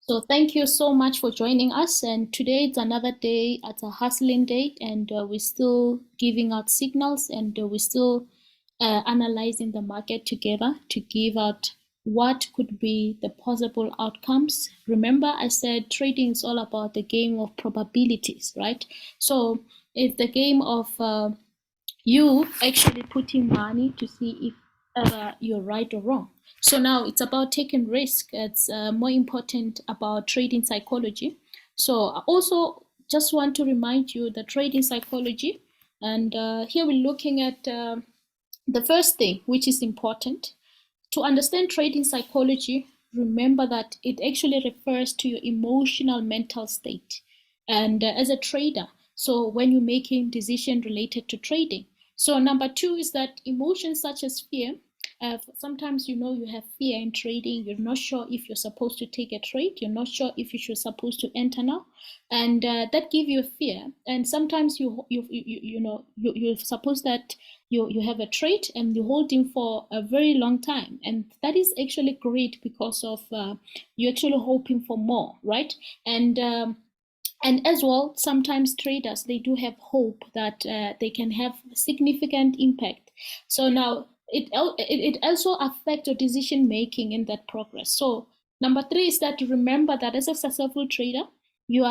So thank you so much for joining us. And today it's another day, it's a hustling day, and we're still giving out signals, and we're still analyzing the market together to give out what could be the possible outcomes. Remember, I said trading is all about the game of probabilities, right? So it's the game of you actually putting money to see if you're right or wrong. So now it's about taking risk. It's more important about trading psychology. So I also just want to remind you the trading psychology. And here we're looking at the first thing, which is important. To understand trading psychology, remember that it actually refers to your emotional mental state. And as a trader, so when you're making decisions related to trading. So number two is that emotions such as fear. Sometimes you have fear in trading. You're not sure if you're supposed to take a trade. You're not sure if you're supposed to enter now, and that gives you a fear. And sometimes you're supposed that you have a trade and you hold him for a very long time, and that is actually great because of you're actually hoping for more, right? And as well, sometimes traders, they do have hope that they can have significant impact. So now it also affects your decision making in that progress. So number three is that remember that as a successful trader, you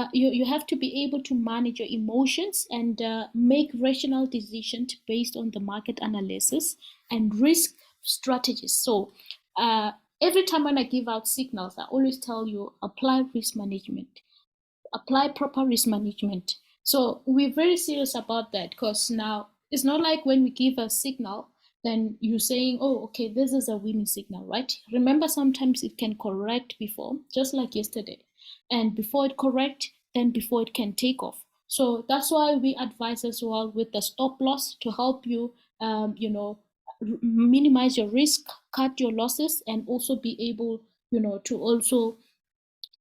have to be able to manage your emotions and make rational decisions based on the market analysis and risk strategies. So every time when I give out signals, I always tell you apply risk management, apply proper risk management. So we're very serious about that, because now it's not like when we give a signal, then you're saying, oh, okay, this is a winning signal, right? Remember, sometimes it can correct before, just like yesterday. And before it correct, then before it can take off. So that's why we advise as well with the stop loss to help you, minimize your risk, cut your losses, and also be able, to also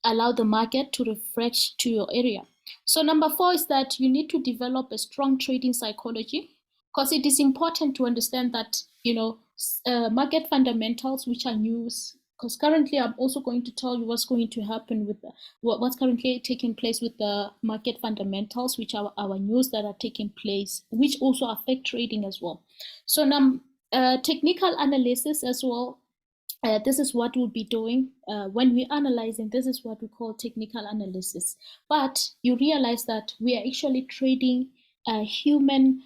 allow the market to refresh to your area. So number four is that you need to develop a strong trading psychology, because it is important to understand that market fundamentals, which are news. Because currently, I'm also going to tell you what's going to happen with what's currently taking place with the market fundamentals, which are our news that are taking place, which also affect trading as well. So now, technical analysis as well, this is what we'll be doing when we're analyzing. This is what we call technical analysis. But you realize that we are actually trading human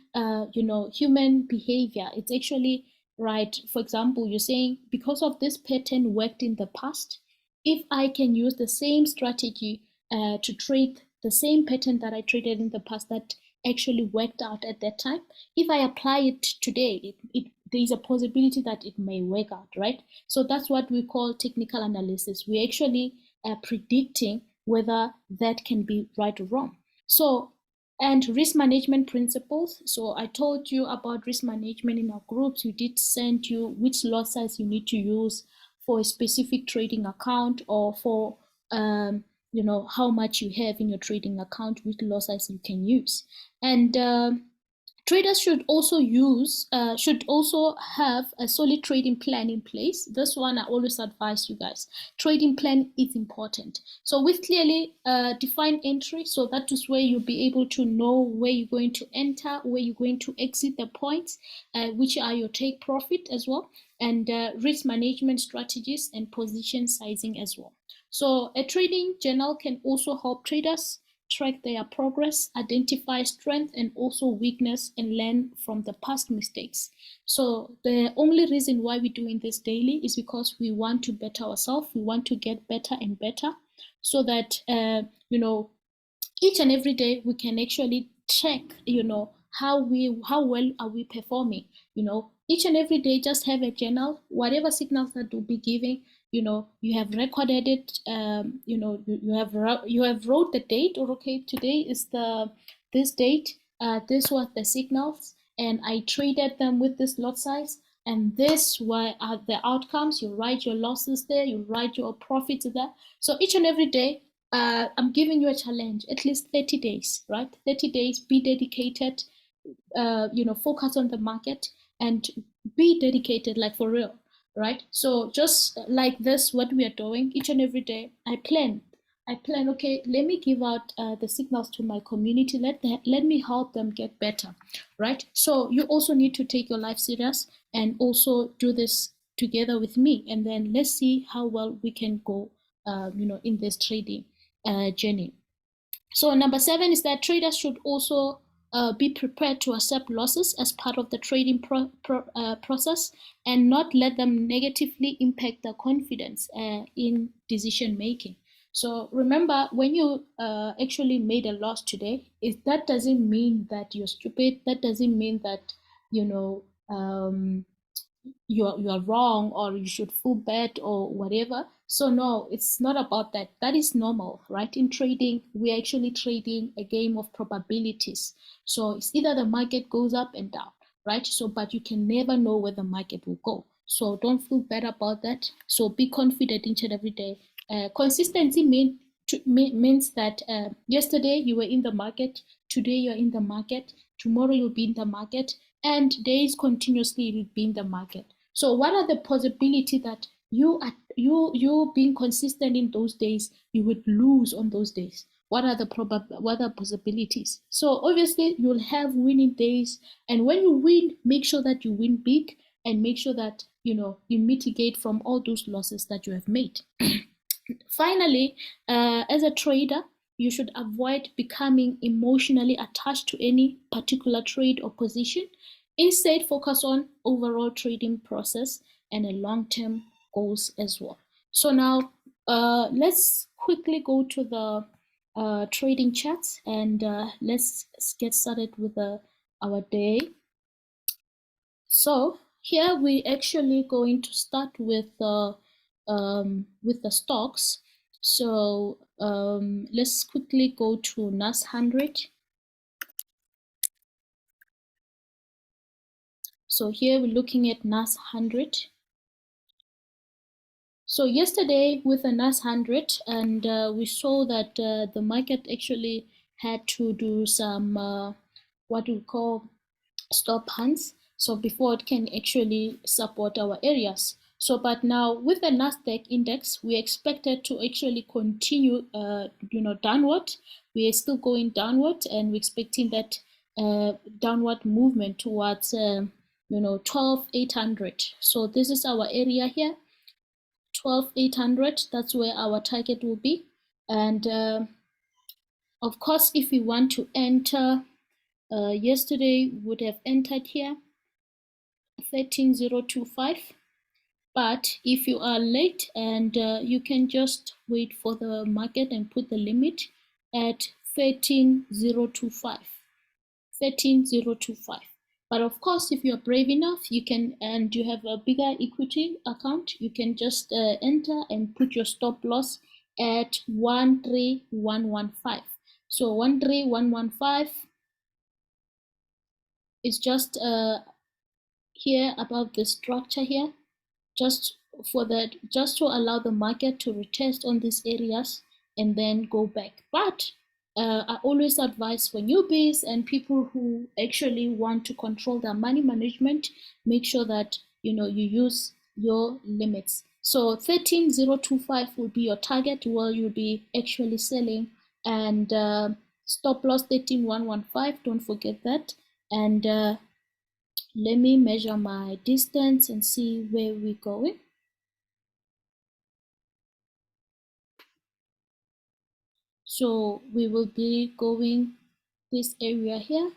behavior. It's actually right. For example, you're saying because of this pattern worked in the past, if I can use the same strategy to trade the same pattern that I traded in the past that actually worked out at that time, if I apply it today, there is a possibility that it may work out, right? So that's what we call technical analysis. We're actually predicting whether that can be right or wrong. So, and risk management principles. So I told you about risk management in our groups. We did send you which lot size you need to use for a specific trading account, or for how much you have in your trading account, which lot size you can use. And traders should also have a solid trading plan in place. This one I always advise you guys. Trading plan is important. So with clearly defined entry, so that is where you'll be able to know where you're going to enter, where you're going to exit the points, which are your take profit as well, and risk management strategies and position sizing as well. So a trading journal can also help traders track their progress, identify strength and also weakness, and learn from the past mistakes. So the only reason why we're doing this daily is because we want to better ourselves. We want to get better and better, so that each and every day we can actually check how well are we performing. Each and every day, just have a journal, whatever signals that you'll be giving, you have recorded it. You have wrote the date, or okay, today is this date, this was the signals, and I traded them with this lot size, and this were the outcomes. You write your losses there, you write your profits there. So each and every day, I'm giving you a challenge, at least 30 days, right? 30 days, be dedicated, focus on the market and be dedicated, like for real, right? So just like this, what we are doing each and every day, I plan I plan, okay, let me give out the signals to my community. Let me help them get better, right? So you also need to take your life serious and also do this together with me. And then let's see how well we can go, in this trading journey. So number 7 is that traders should also be prepared to accept losses as part of the trading process and not let them negatively impact their confidence in decision making. So remember, when you actually made a loss today, that doesn't mean that you're stupid. That doesn't mean that, you're wrong or you should feel bad or whatever. So no, it's not about that. That is normal, right? In trading, we're actually trading a game of probabilities. So it's either the market goes up and down, right? So but you can never know where the market will go. So don't feel bad about that. So be confident each and every day. Consistency means that yesterday you were in the market, today you're in the market, tomorrow you'll be in the market, and days continuously you'll be in the market. So what are the possibility that you being consistent in those days, you would lose on those days? What are the possibilities? So obviously you'll have winning days, and when you win, make sure that you win big and make sure that you mitigate from all those losses that you have made. Finally, as a trader, you should avoid becoming emotionally attached to any particular trade or position. Instead, focus on overall trading process and a long-term goals as well. So now, let's quickly go to the trading charts and let's get started with our day. So here we actually going to start with the stocks. So let's quickly go to NAS 100. So here we're looking at NAS 100. So yesterday with the NAS 100, and we saw that the market actually had to do some what we call stop hunts, so before it can actually support our areas. So but now with the NASDAQ index, we expected to actually continue downward. We are still going downward, and we're expecting that downward movement towards 12,800. So this is our area here, 12,800. That's where our target will be. And of course, if we want to enter, yesterday would have entered here 13,025, but if you are late, and you can just wait for the market and put the limit at 13,025. But of course, if you're brave enough, you can, and you have a bigger equity account, you can just enter and put your stop loss at 13,115. So 13,115 is just here above the structure here, just to allow the market to retest on these areas and then go back. But I always advise for newbies and people who actually want to control their money management, make sure that you use your limits. So 13,025 will be your target where you'll be actually selling, and stop loss 13,115, don't forget that. And let me measure my distance and see where we're going. So we will be going this area here.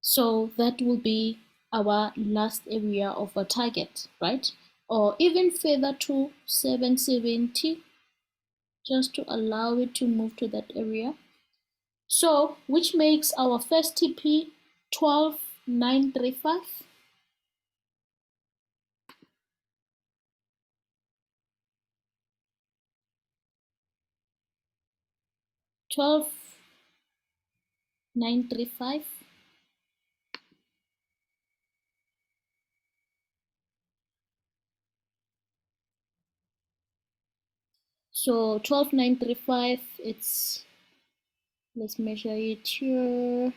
So that will be our last area of our target, right? Or even further to 770, just to allow it to move to that area. So which makes our first TP 12,935. 12,935. So 12,935, it's, let's measure it here,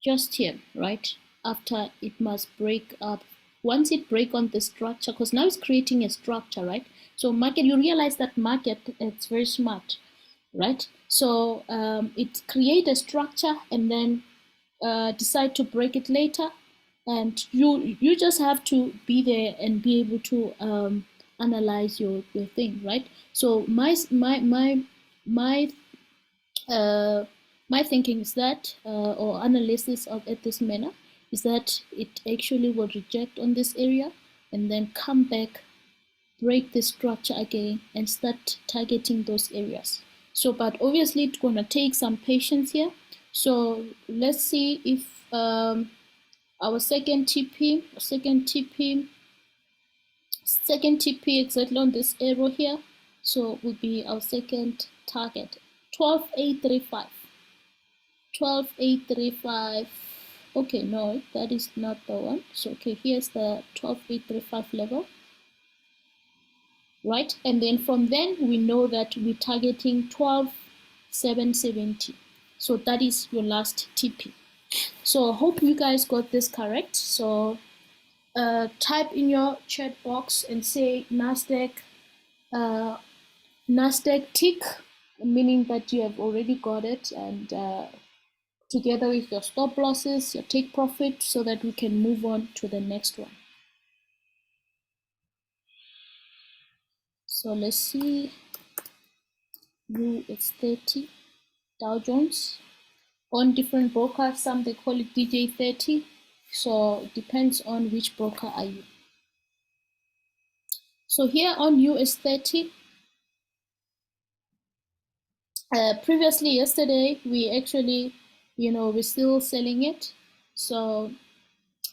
just here, right? After it must break up once it break on the structure, because now it's creating a structure, right? So market, you realize that market, it's very smart, right? So it create a structure and then decide to break it later, and you just have to be there and be able to analyze your thing, right? So my thinking is that or analysis of at this manner is that it actually will reject on this area and then come back, break the structure again and start targeting those areas. So but obviously it's going to take some patience here. So let's see if our second TP exactly on this arrow here, so will be our second target, 12835. 12835. Okay, no, that is not the one. So okay, here's the 12835 level, right? And then from then we know that we're targeting 12770. So that is your last TP. So I hope you guys got this correct. So type in your chat box and say NASDAQ tick, meaning that you have already got it, and together with your stop losses, your take profit, so that we can move on to the next one. So let's see, USD30, Dow Jones, on different brokers. Some they call it DJ30. So it depends on which broker are you. So here on US30, previously yesterday we actually, we're still selling it. So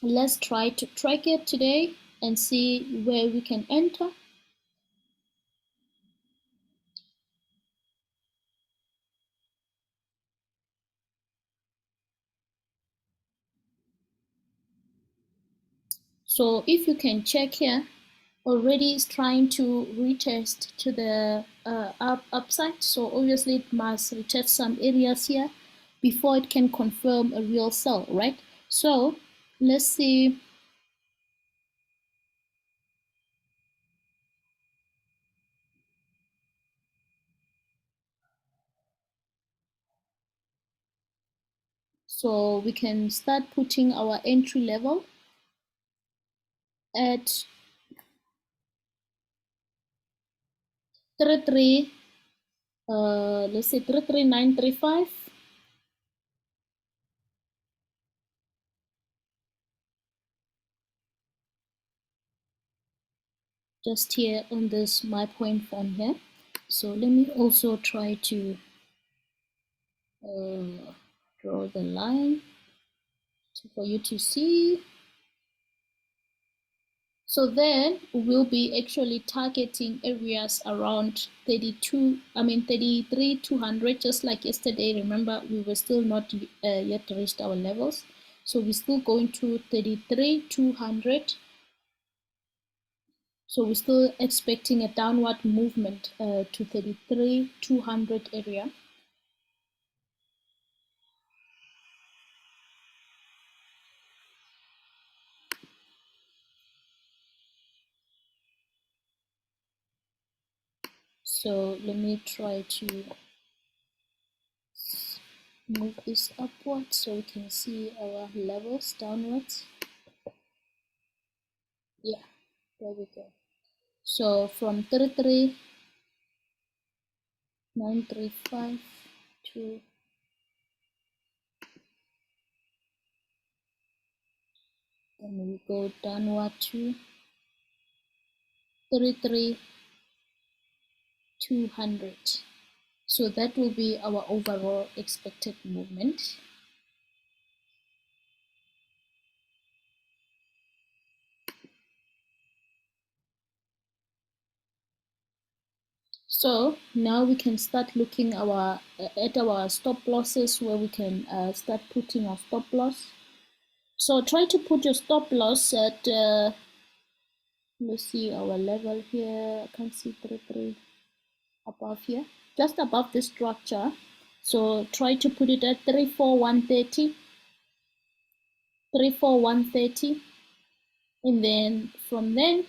let's try to track it today and see where we can enter. So if you can check here, already is trying to retest to the upside. So obviously it must retest some areas here before it can confirm a real sell, right? So let's see. So we can start putting our entry level at 33, let's say 33935. Just here on this my point form here. So let me also try to draw the line for you to see. So then we'll be actually targeting areas around 33,200, just like yesterday. Remember, we were still not yet reached our levels. So we're still going to 33,200. So we're still expecting a downward movement to 33,200 area. So let me try to move this upwards so we can see our levels downwards. Yeah, there we go. So from 33,935 to then we go downward to 33,200. So that will be our overall expected movement. So now we can start looking at our stop losses, where we can start putting our stop loss. So try to put your stop loss at let's see our level here. I can't see 33 above here, just above the structure. So try to put it at 34130, 34130, And then from then,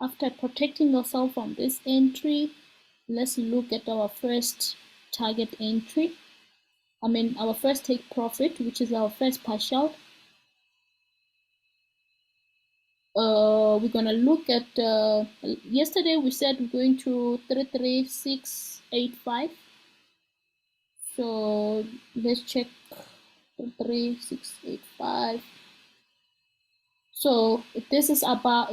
after protecting yourself from this entry, let's look at our first target entry. Our first take profit, which is our first partial. We're gonna look at, yesterday we said we're going to 33685. So let's check 33685. So this is after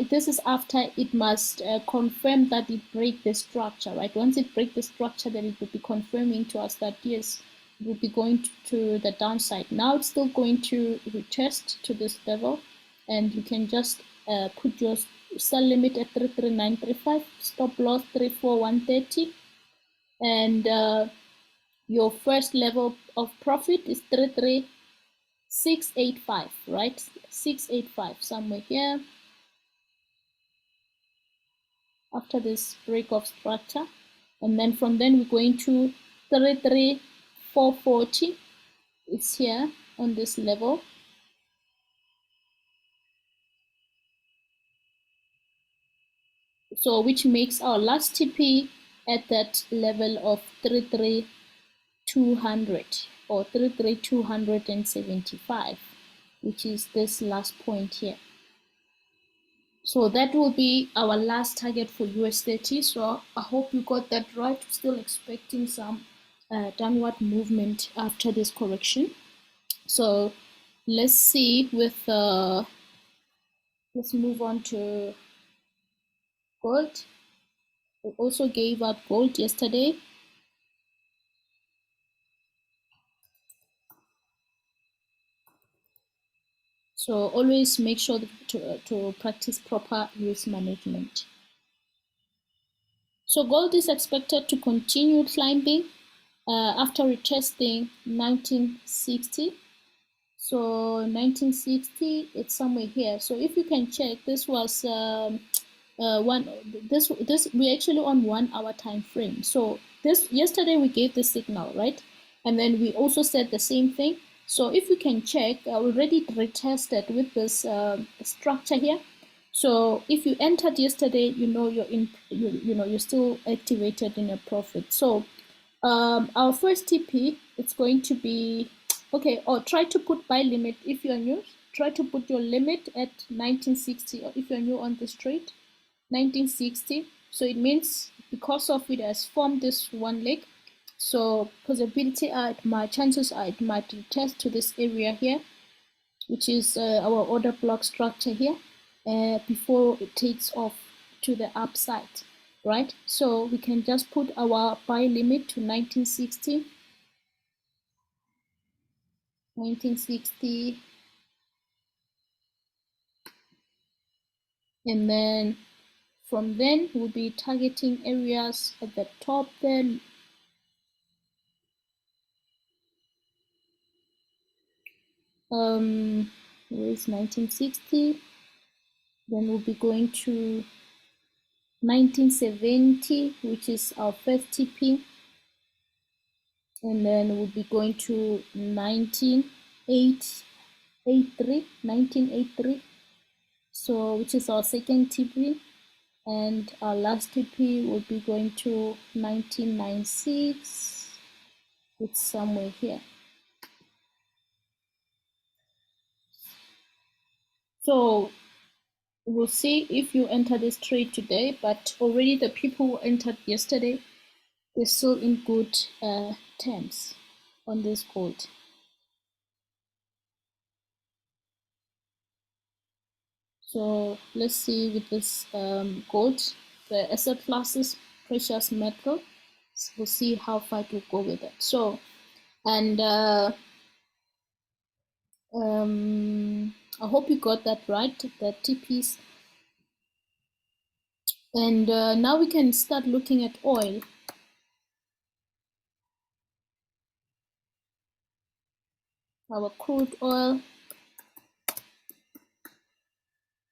it must confirm that it break the structure, right? Once it break the structure, then it will be confirming to us that yes, it will be going to the downside. Now it's still going to retest to this level, and you can just put your sell limit at 33935, stop loss 34130, and your first level of profit is 33685, right? 685 somewhere here after this break of structure, and then from then we're going to 33440. It's here on this level. So which makes our last TP at that level of 33200 or 33275, which is this last point here. So that will be our last target for USDT. So I hope you got that right. Still expecting some downward movement after this correction. So let's see with let's move on to gold. We also gave up gold yesterday. So always make sure to practice proper risk management. So gold is expected to continue climbing after retesting 1960. So 1960, it's somewhere here. So if you can check, this was we actually on 1 hour time frame. So this yesterday we gave the signal, right? And then we also said the same thing. So if you can check, I already retested with this structure here. So if you entered yesterday, you know you're still activated in a profit. So our first TP, it's going to be okay. Or try to put buy limit if you're new. Try to put your limit at 1960, or if you're new on this trade, 1960. So it means because of it has formed this one leg, so possibility are chances are it might retest to this area here, which is our order block structure here, before it takes off to the upside, right? So we can just put our buy limit to 1960. 1960, and then from then we'll be targeting areas at the top there. Where's 1960? Then we'll be going to 1970, which is our first TP, and then we'll be going to 1983, so which is our second TP, and our last TP will be going to 1996. It's somewhere here. So we'll see if you enter this trade today, but already the people who entered yesterday, they're still in good terms on this gold. So let's see with this gold, the asset classes, precious metal. So we'll see how far to go with it. So, and I hope you got that right, the TPs. And now we can start looking at oil. Our crude oil,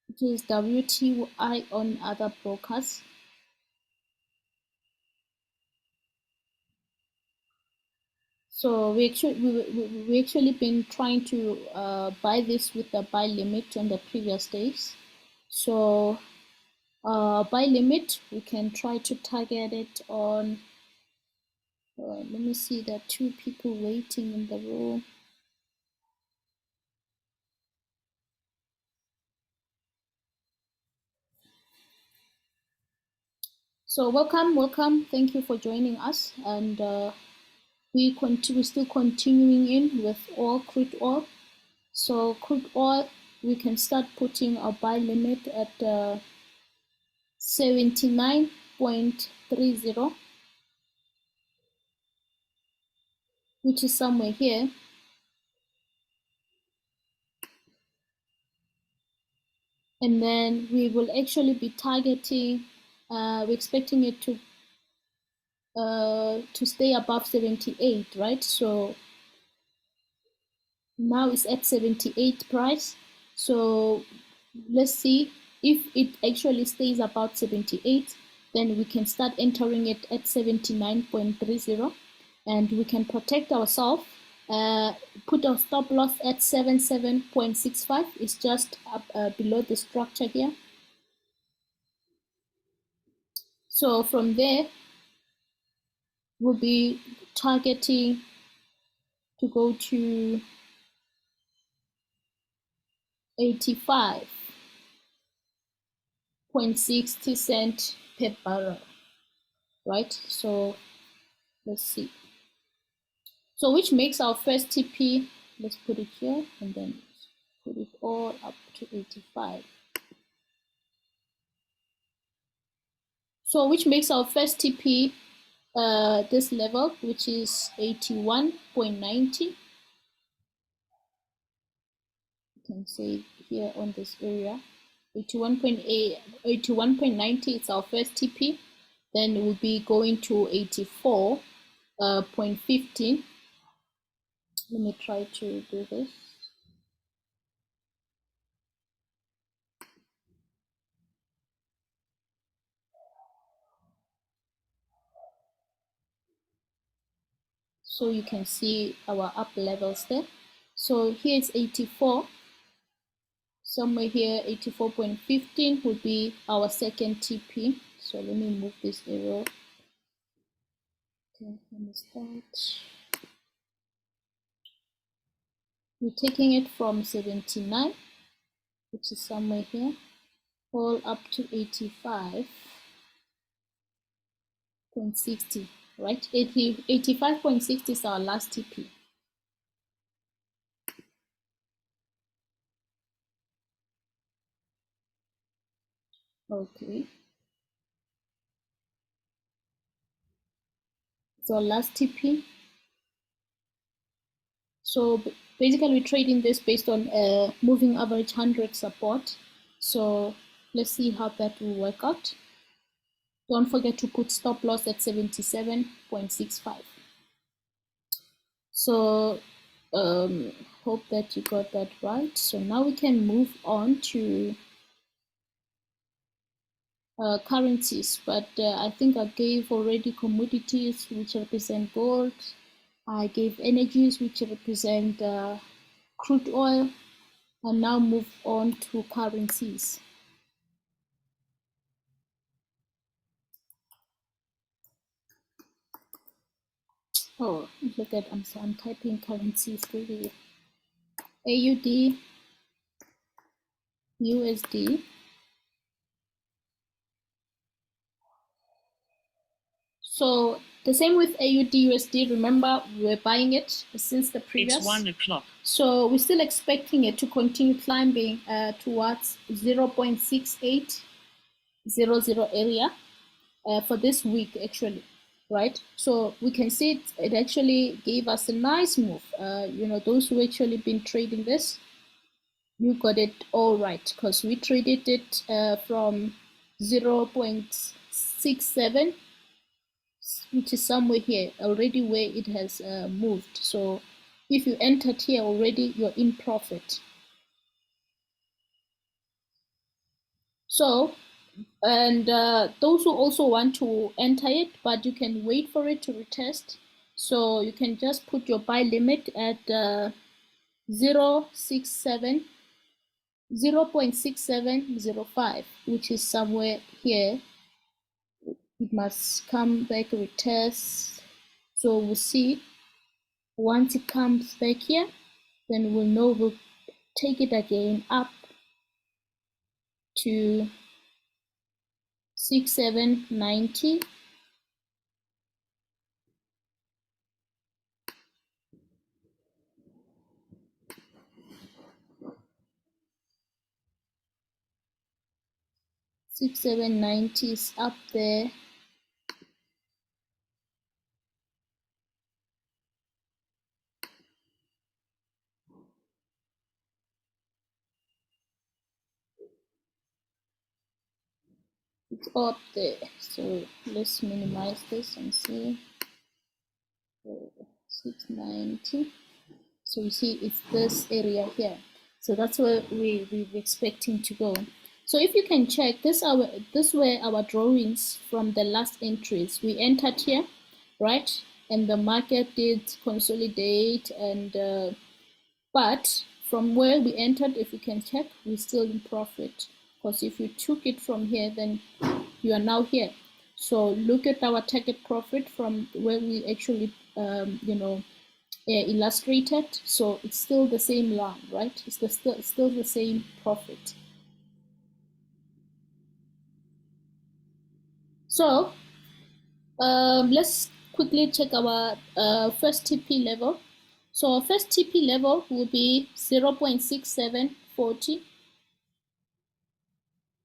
which is WTI on other brokers. So we actually been trying to buy this with the buy limit on the previous days. So buy limit, we can try to target it on, let me see, there are 2 people waiting in the room. So welcome. Thank you for joining us. And we're still continuing in with all crude oil. So crude oil, we can start putting our buy limit at 79.30, which is somewhere here. And then we will actually be targeting, we're expecting it to stay above 78, right? So now it's at 78 price. So let's see if it actually stays about 78, then we can start entering it at 79.30, and we can protect ourselves. Put our stop loss at 77.65. It's just up below the structure here. So from there, we'll be targeting to go to 85.60 cents per barrel, right? So let's see. So which makes our first TP, let's put it here and then put it all up to 85. So which makes our first TP this level, which is 81.90. You can say here on this area, 81.8, 81.90 is our first TP. Then we'll be going to 84.15. Let me try to do this. So you can see our up levels there. So here is 84. Somewhere here, 84.15 would be our second TP. So let me move this arrow. Okay, let me start. We're taking it from 79, which is somewhere here, all up to 85.60, right? 85.60 is our last TP. Okay. So last TP. So basically we're trading this based on moving average 100 support. So let's see how that will work out. Don't forget to put stop loss at 77.65. So hope that you got that right. So now we can move on to currencies, but I think I gave already commodities, which represent gold. I gave energies, which represent crude oil, and now move on to currencies. Oh, look at, I'm typing currencies really. AUD, USD. So the same with AUD USD, remember we were buying it since the previous. It's 1 o'clock. So we're still expecting it to continue climbing towards 0.6800 area for this week actually, right? So we can see it actually gave us a nice move. You know, those who actually been trading this, you got it all right, because we traded it from 0.67, which is somewhere here already where it has moved. So if you entered here already, you're in profit. So, and those who also want to enter it, but you can wait for it to retest. So you can just put your buy limit at 0.67 0.6705, which is somewhere here. It must come back, retest. So we'll see. Once it comes back here, then we'll know we'll take it again up to 6790. $6,790 is up there. It's up there. So let's minimize this and see. 690. So you see it's this area here. So that's where we're expecting to go. So if you can check, this were our drawings from the last entries. We entered here, right? And the market did consolidate, and but from where we entered, if you can check, we're still in profit. Because if you took it from here, then you are now here. So look at our target profit from where we actually, illustrated. So it's still the same line, right? It's still the same profit. So let's quickly check our first TP level. So our first TP level will be 0.6740.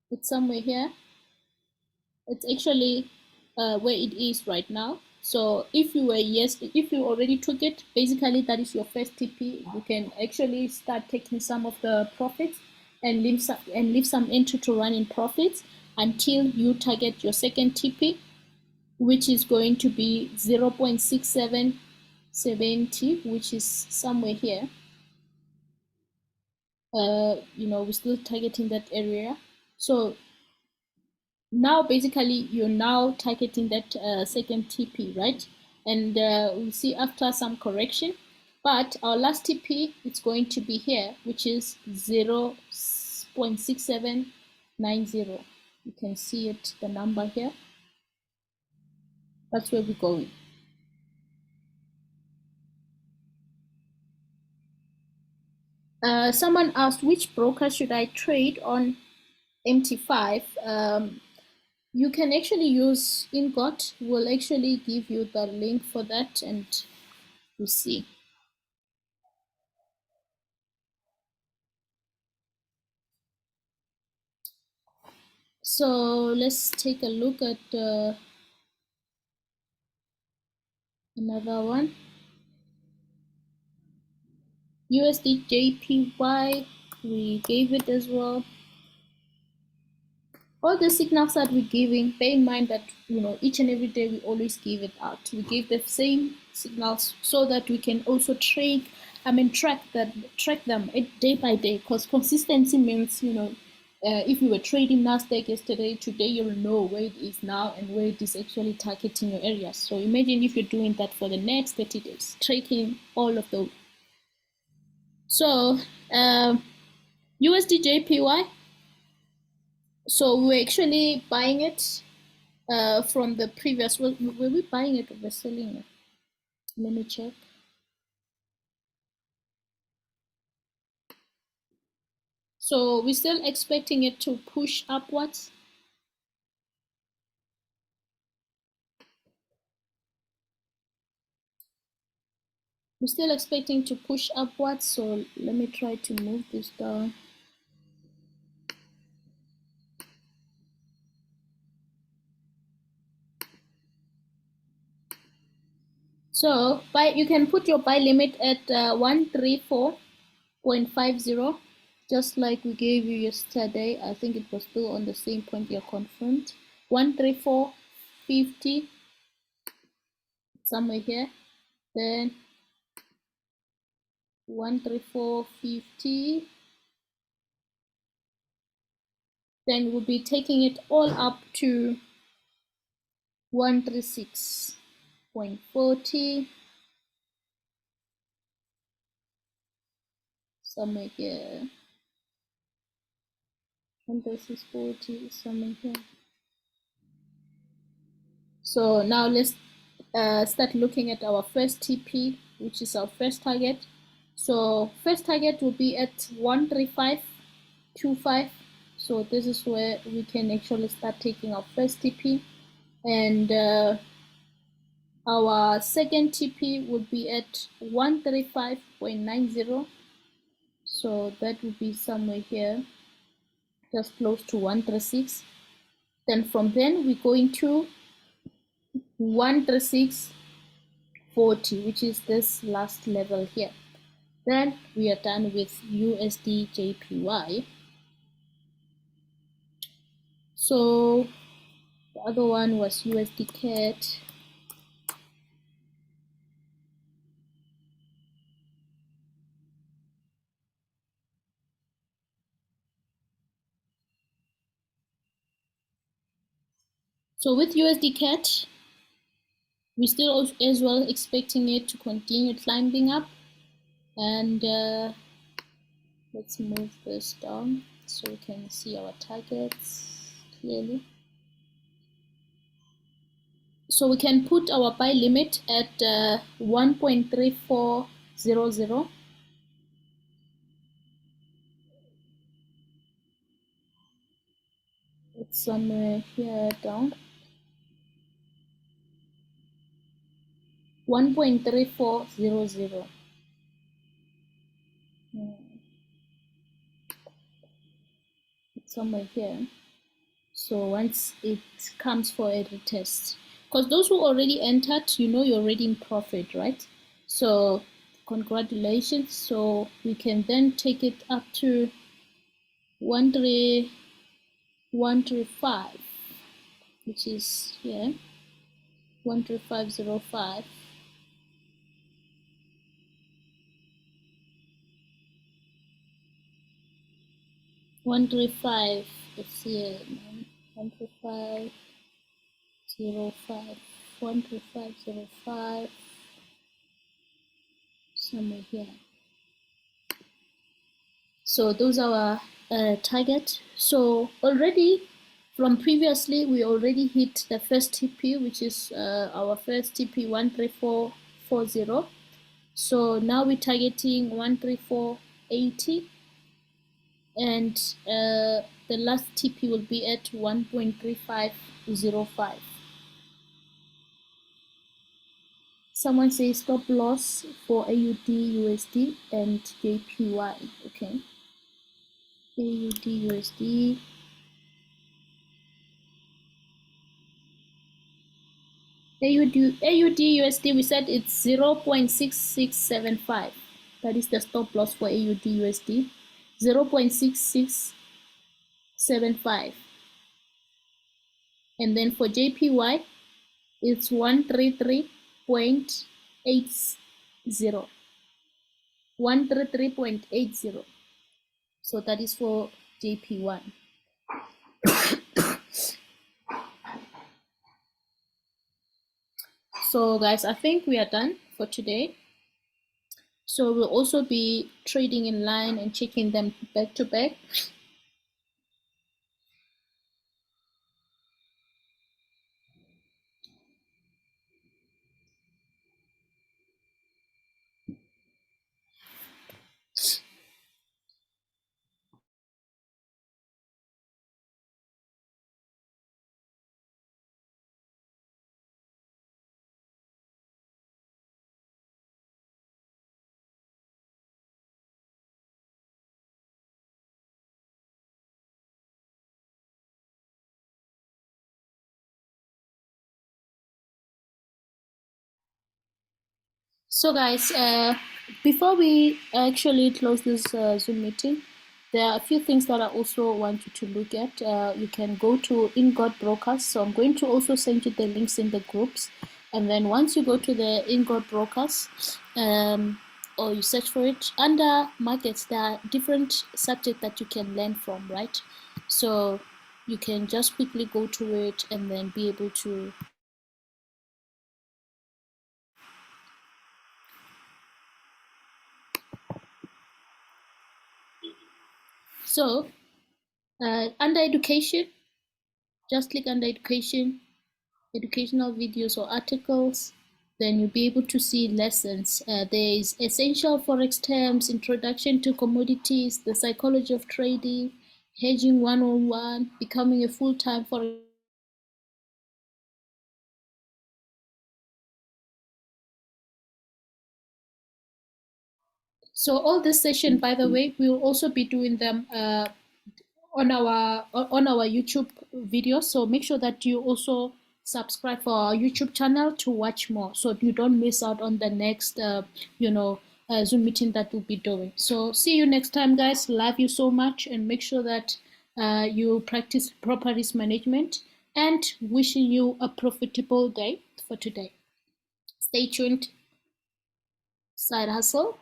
It's somewhere here. It's actually where it is right now. So if you already took it, basically that is your first TP. You can actually start taking some of the profits and leave some entry to run in profits until you target your second TP, which is going to be 0.6770, which is somewhere here. We're still targeting that area. So now basically you're now targeting that second TP, right? And we'll see after some correction, but our last TP is going to be here, which is 0.6790. You can see it, the number here. That's where we're going. Someone asked, which broker should I trade on MT5? You can actually use Ingot. We'll actually give you the link for that, and we'll see. So let's take a look at another one. USDJPY, we gave it as well. All the signals that we're giving, bear in mind that each and every day we always give it out. We give the same signals so that we can also track them day by day, because consistency means if you were trading NASDAQ yesterday, today you'll know where it is now and where it is actually targeting your areas. So imagine if you're doing that for the next 30 days, tracking all of those. So USDJPY, so we're actually buying it from the previous, were we buying it or we're selling it? Let me check. So we're still expecting it to push upwards. We're still expecting to push upwards, so let me try to move this down. So you can put your buy limit at 134.50, just like we gave you yesterday. I think it was still on the same point you're confirmed. 134.50, somewhere here. Then 134.50. Then we'll be taking it all up to 136.40, somewhere here. And this is 40 something here. So now let's start looking at our first TP, which is our first target. So first target will be at 135.25. So this is where we can actually start taking our first TP, and our second TP would be at 135.90. So that would be somewhere here, just close to 136. Then from then we're going to 136.40, which is this last level here. Then we are done with USDJPY. So the other one was USD CAD. So with USD CAD, we're still as well expecting it to continue climbing up, and let's move this down so we can see our targets clearly. So we can put our buy limit at 1.3400. It's somewhere here down. 1.3400. It's somewhere here. So once it comes for a retest, because those who already entered, you know you're already in profit, right? So congratulations. So we can then take it up to 135, which is here, 135.05. 135, it's here, 135.05, 135.05, somewhere here. So those are our target. So already from previously, we already hit the first TP, which is our first TP 134.40. So now we're targeting 134.80, and the last TP will be at 1.3505. Someone says stop loss for AUD, USD, and JPY. Okay. AUD, USD. AUD USD, we said it's 0.6675. That is the stop loss for AUD USD. 0.6675. And then for JPY, it's 133.80. 133.80. So that is for JP1. So guys, I think we are done for today. So we'll also be trading in line and checking them back to back. So guys, before we actually close this Zoom meeting, there are a few things that I also want you to look at. You can go to In God Brokers. So I'm going to also send you the links in the groups. And then once you go to the In God Brokers, or you search for it, under markets, there are different subjects that you can learn from, right? So you can just quickly go to it and then be able to so Under education, just click under education, educational videos or articles. Then you'll be able to see lessons. There is essential forex terms, introduction to commodities, the psychology of trading, hedging 101, becoming a full-time forex. So all this session, by the way, we will also be doing them on our YouTube video. So make sure that you also subscribe for our YouTube channel to watch more, so you don't miss out on the next Zoom meeting that we'll be doing. So see you next time, guys. Love you so much, and make sure that you practice proper risk management, and wishing you a profitable day for today. Stay tuned. Side hustle.